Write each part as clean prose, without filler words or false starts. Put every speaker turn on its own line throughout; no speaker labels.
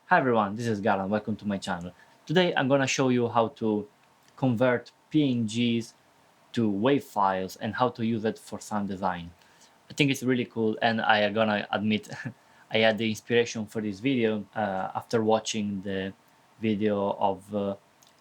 Hi everyone, this is Galan. Welcome to my channel. Today I'm gonna show you how to convert PNGs to WAV files and how to use it for sound design. I think it's really cool, and I am gonna admit I had the inspiration for this video after watching the video of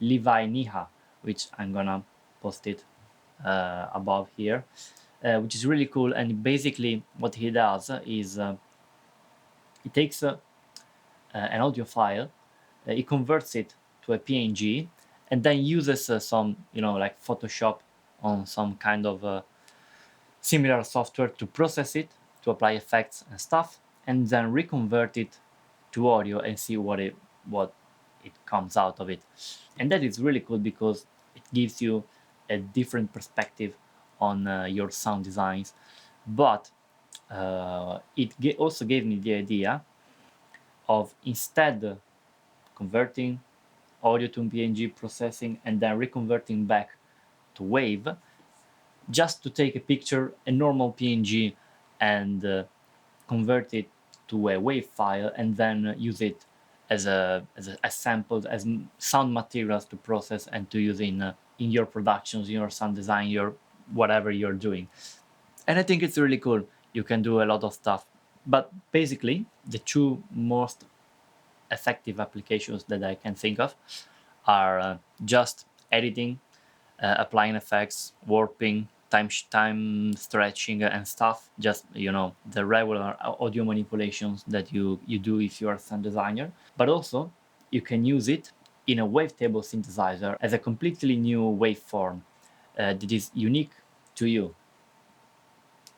Levi Niha, which I'm gonna post it above here, which is really cool. And basically, what he does is he takes an audio file, it converts it to a PNG, and then uses some, like Photoshop on some kind of similar software to process it, to apply effects and stuff, and then reconvert it to audio and see what it comes out of it. And that is really cool because it gives you a different perspective on your sound designs. But it also gave me the idea of, instead converting audio to PNG, processing, and then reconverting back to wave, just to take a picture, a normal PNG, and convert it to a wave file, and then use it as samples, as sound materials to process and to use in your productions, in your sound design, your whatever you're doing. And I think it's really cool. You can do a lot of stuff, but basically the two most effective applications that I can think of are just editing, applying effects, warping, time stretching, and stuff. Just the regular audio manipulations that you do if you are a sound designer. But also you can use it in a wavetable synthesizer as a completely new waveform that is unique to you,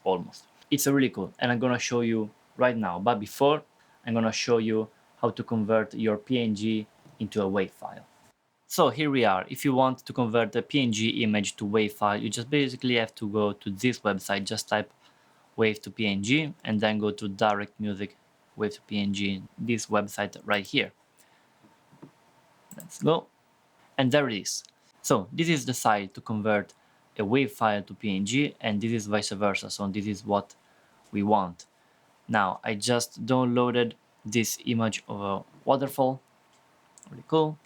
almost. It's really cool, and I'm gonna show you right now. But before, I'm gonna show you how to convert your PNG into a WAV file. So here we are. If you want to convert a PNG image to WAV file, you just basically have to go to this website, just type WAV to PNG, and then go to Direct Music WAV to PNG, this website right here. Let's go. And there it is. So this is the site to convert a WAV file to PNG, and this is vice versa. So this is what we want. Now I just downloaded this image of a waterfall, really cool,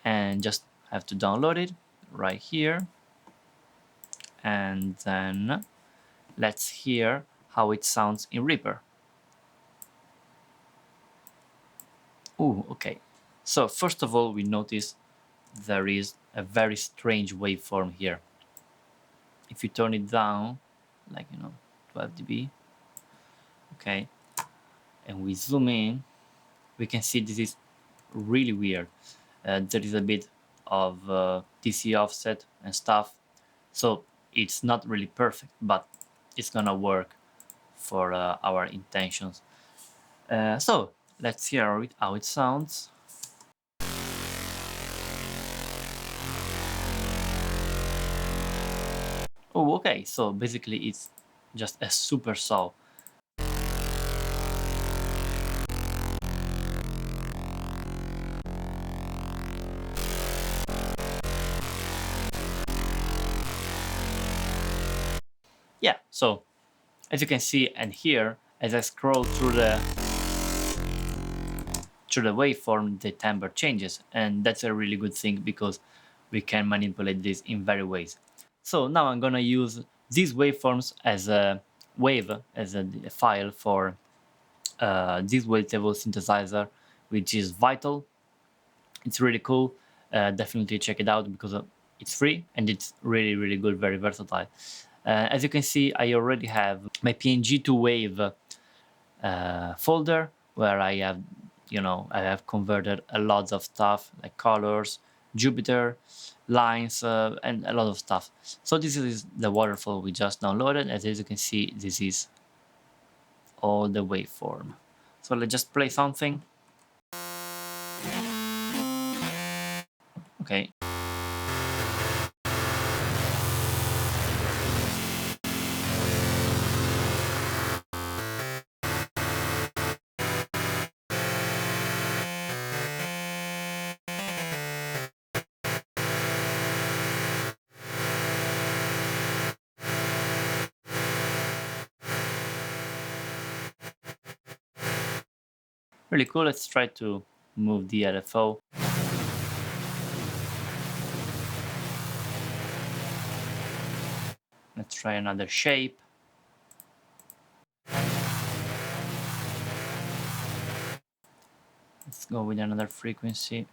and just have to download it right here, and then let's hear how it sounds in Reaper. Ooh, okay. So first of all, we notice there is a very strange waveform here. If you turn it down, like 12 dB, okay, and we zoom in, we can see this is really weird. There is a bit of DC offset and stuff, so it's not really perfect, but it's gonna work for our intentions. So let's hear how it sounds. Oh, okay, so basically it's just a super saw. Yeah, so as you can see and hear, as I scroll through the waveform, the timbre changes, and that's a really good thing because we can manipulate this in various ways. So now I'm gonna use these waveforms as a wave, as a file for this wavetable synthesizer, which is Vital. It's really cool. Definitely check it out because it's free and it's really good, very versatile. As you can see, I already have my PNG to wave folder where I have, I have converted a lot of stuff like colors, Jupiter, lines, and a lot of stuff. So this is the waterfall we just downloaded. As you can see, this is all the waveform. So let's just play something. Okay. Really cool. Let's try to move the LFO. Let's try another shape. Let's go with another frequency.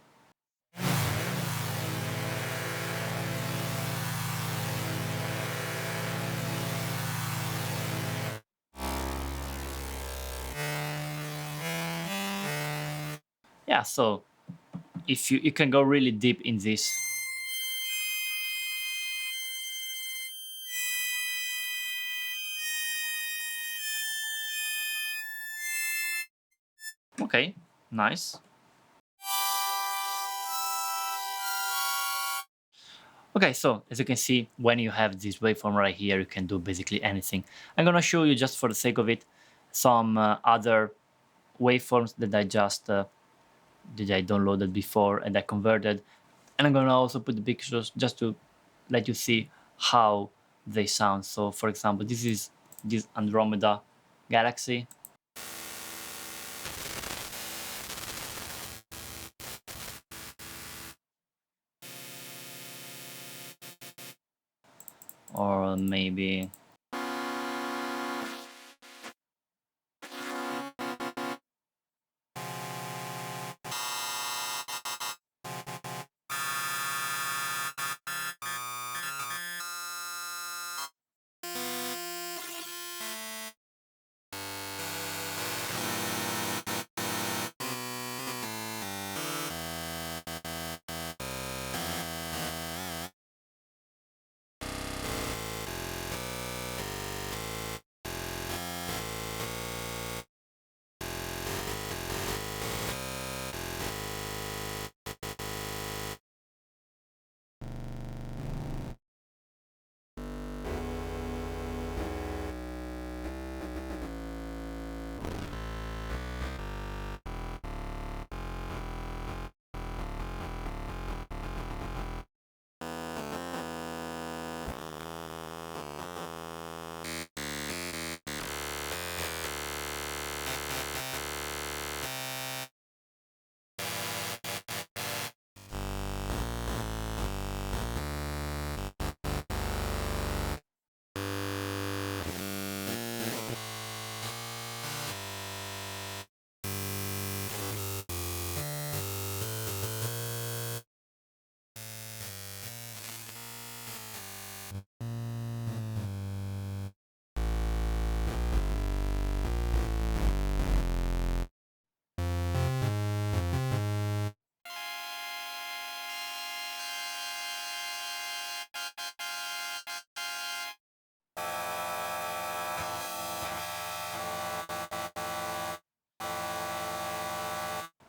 Yeah, so if you can go really deep in this. Okay, nice. Okay, so as you can see, when you have this waveform right here, you can do basically anything. I'm gonna show you, just for the sake of it, some other waveforms that I downloaded before and I converted, and I'm gonna also put the pictures just to let you see how they sound. So, for example, this is this Andromeda galaxy. Or maybe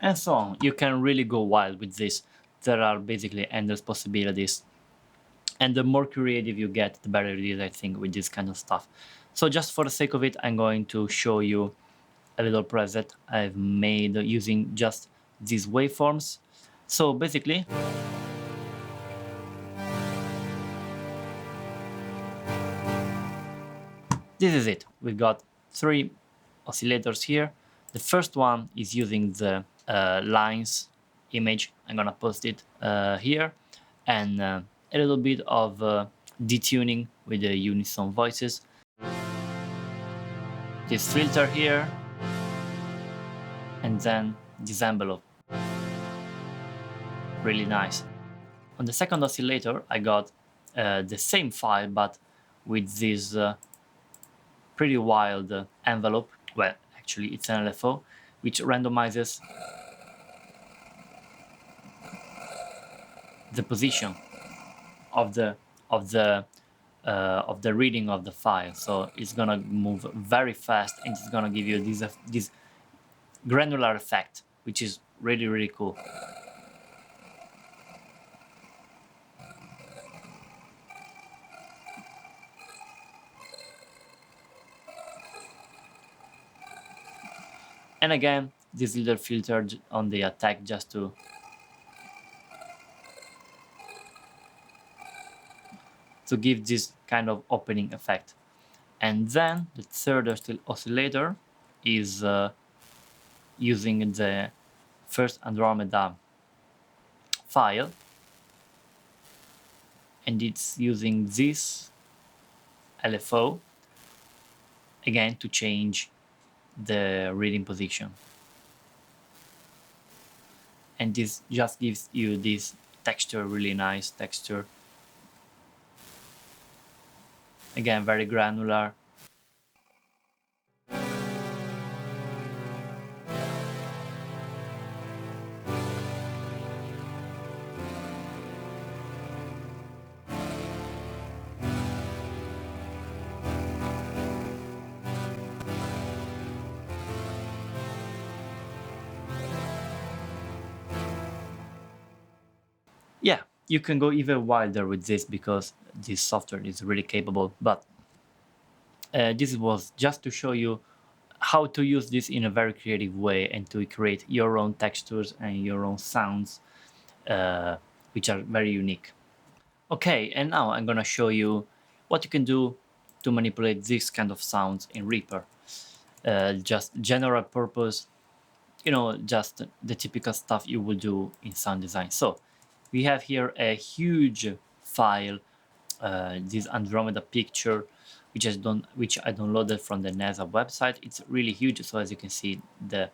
and so on. You can really go wild with this. There are basically endless possibilities. And the more creative you get, the better it is, I think, with this kind of stuff. So just for the sake of it, I'm going to show you a little preset I've made using just these waveforms. So basically, this is it. We've got 3 oscillators here. The first one is using the lines image. I'm gonna post it here, and a little bit of detuning with the unison voices. This filter here, and then this envelope. Really nice. On the second oscillator, I got the same file, but with this pretty wild envelope. Well, actually, it's an LFO, which randomizes the position of the of the of the reading of the file. So it's gonna move very fast, and it's gonna give you this granular effect, which is really cool. And again, this little filter on the attack just to give this kind of opening effect. And then the third oscillator is using the first Andromeda file, and it's using this LFO again to change the reading position, and this just gives you this texture, really nice texture, again very granular. Yeah, you can go even wilder with this because this software is really capable, but this was just to show you how to use this in a very creative way and to create your own textures and your own sounds, which are very unique. Okay, and now I'm gonna show you what you can do to manipulate this kind of sounds in Reaper. Just general purpose, just the typical stuff you will do in sound design. So we have here a huge file, this Andromeda picture, which I downloaded from the NASA website. It's really huge, so as you can see, the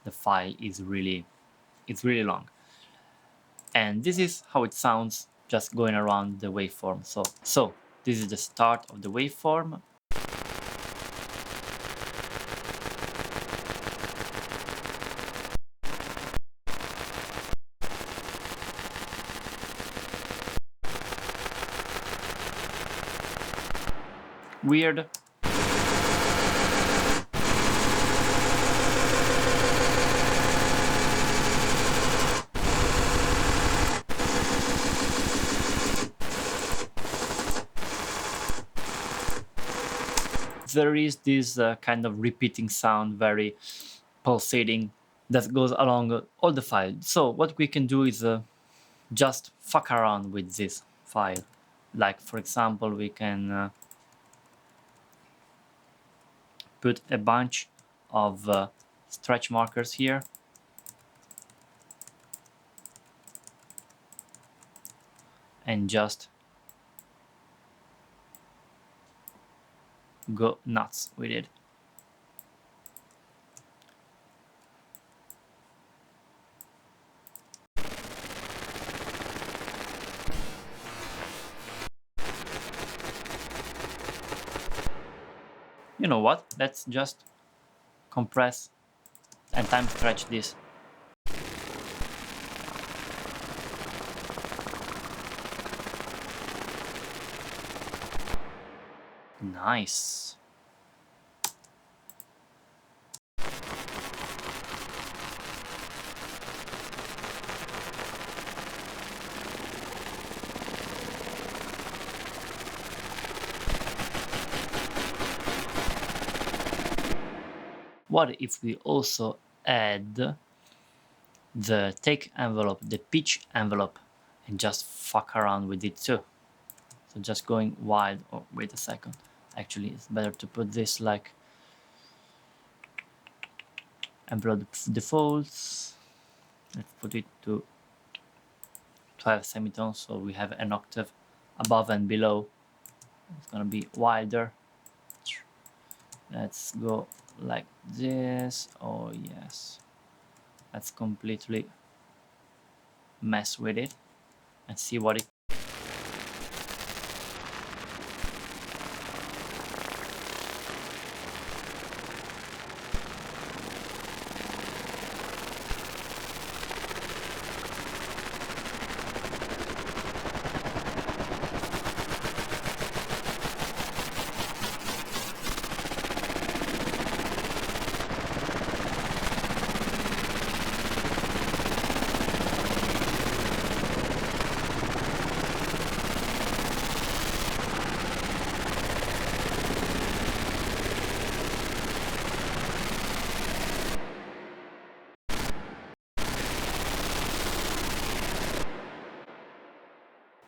file is really long, and this is how it sounds just going around the waveform. So this is the start of the waveform. Weird. There is this kind of repeating sound, very pulsating, that goes along all the file. So what we can do is just fuck around with this file. Like, for example, we can put a bunch of stretch markers here, and just go nuts with it. You know what? Let's just compress and time stretch this. Nice. What if we also add the take envelope, the pitch envelope, and just fuck around with it too? So just going wild. Oh, wait a second. Actually, it's better to put this like envelope defaults. Let's put it to 12 semitones, so we have an octave above and below. It's gonna be wilder. Let's go like this. Oh yes, let's completely mess with it and see what it.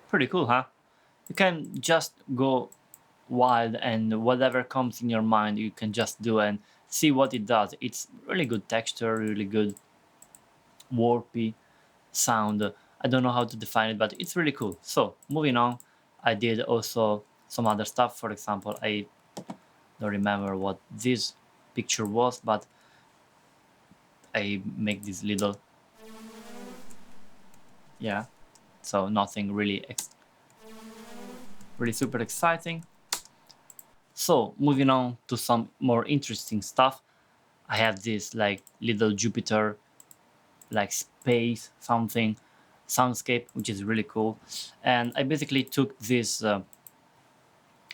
Pretty cool, huh? You can just go wild, and whatever comes in your mind you can just do, and see what it does. It's really good texture, really good warpy sound. I don't know how to define it, but it's really cool. So moving on, I did also some other stuff. For example, I don't remember what this picture was, but I make this little, yeah, so nothing really really super exciting. So moving on to some more interesting stuff, I have this like little Jupiter, like space something soundscape, which is really cool. And I basically took this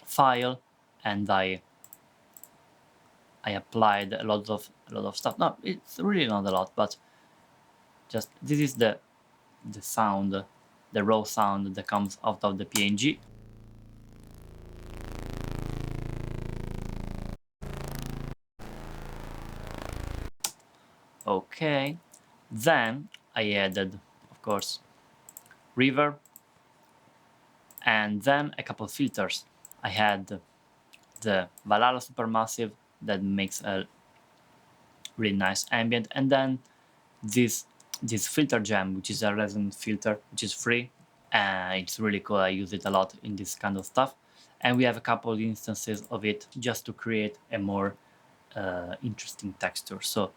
file and I applied a lot of stuff. No, it's really not a lot, but just this is the sound, the raw sound that comes out of the PNG. Okay, then I added, of course, reverb, and then a couple of filters. I had the Valhalla Supermassive that makes a really nice ambient, and then this filter gem, which is a resonant filter, which is free. It's really cool. I use it a lot in this kind of stuff, and we have a couple of instances of it just to create a more interesting texture. So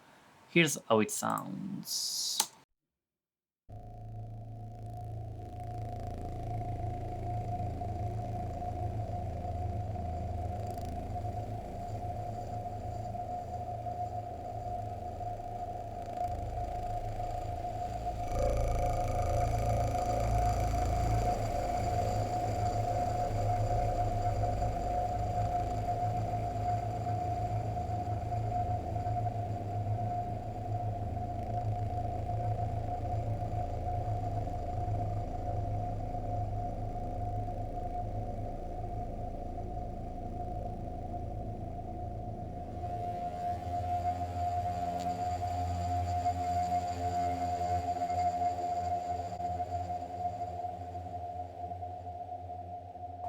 here's how it sounds.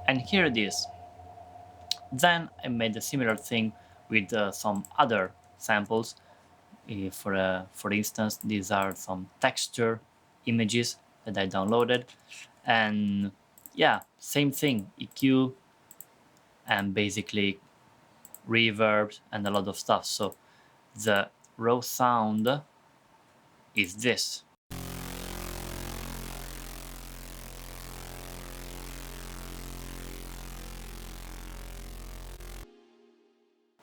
And here it is. Then I made a similar thing with some other samples. For instance, these are some texture images that I downloaded, and yeah, same thing, EQ and basically reverb and a lot of stuff. So the raw sound is this.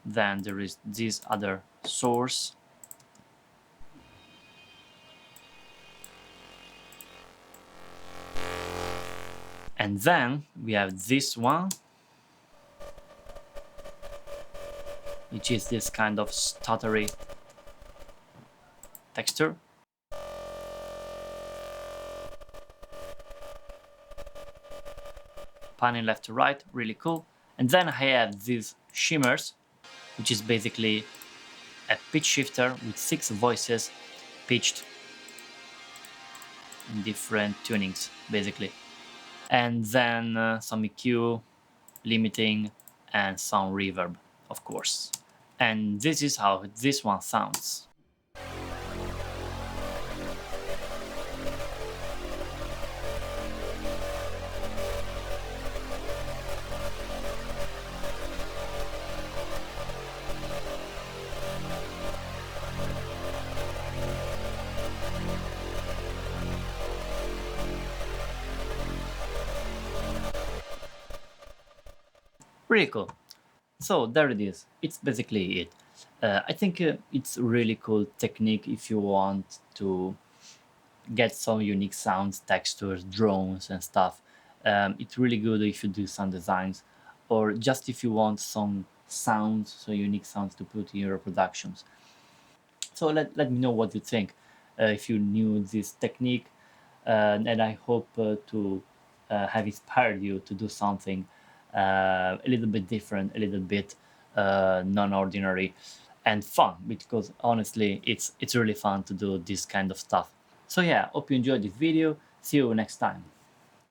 Then there is this other source. And then we have this one, which is this kind of stuttery texture. Panning left to right, really cool. And then I have these shimmers, which is basically a pitch shifter with 6 voices pitched in different tunings, basically. And then some EQ, limiting, and some reverb, of course. And this is how this one sounds. Pretty cool. So there it is. It's basically it. I think it's really cool technique if you want to get some unique sounds, textures, drones, and stuff. It's really good if you do sound designs, or just if you want some sounds, so unique sounds to put in your productions. So let me know what you think. If you knew this technique, and I hope to have inspired you to do something a little bit different, a little bit non-ordinary and fun, because honestly it's really fun to do this kind of stuff. So yeah, hope you enjoyed this video. See you next time.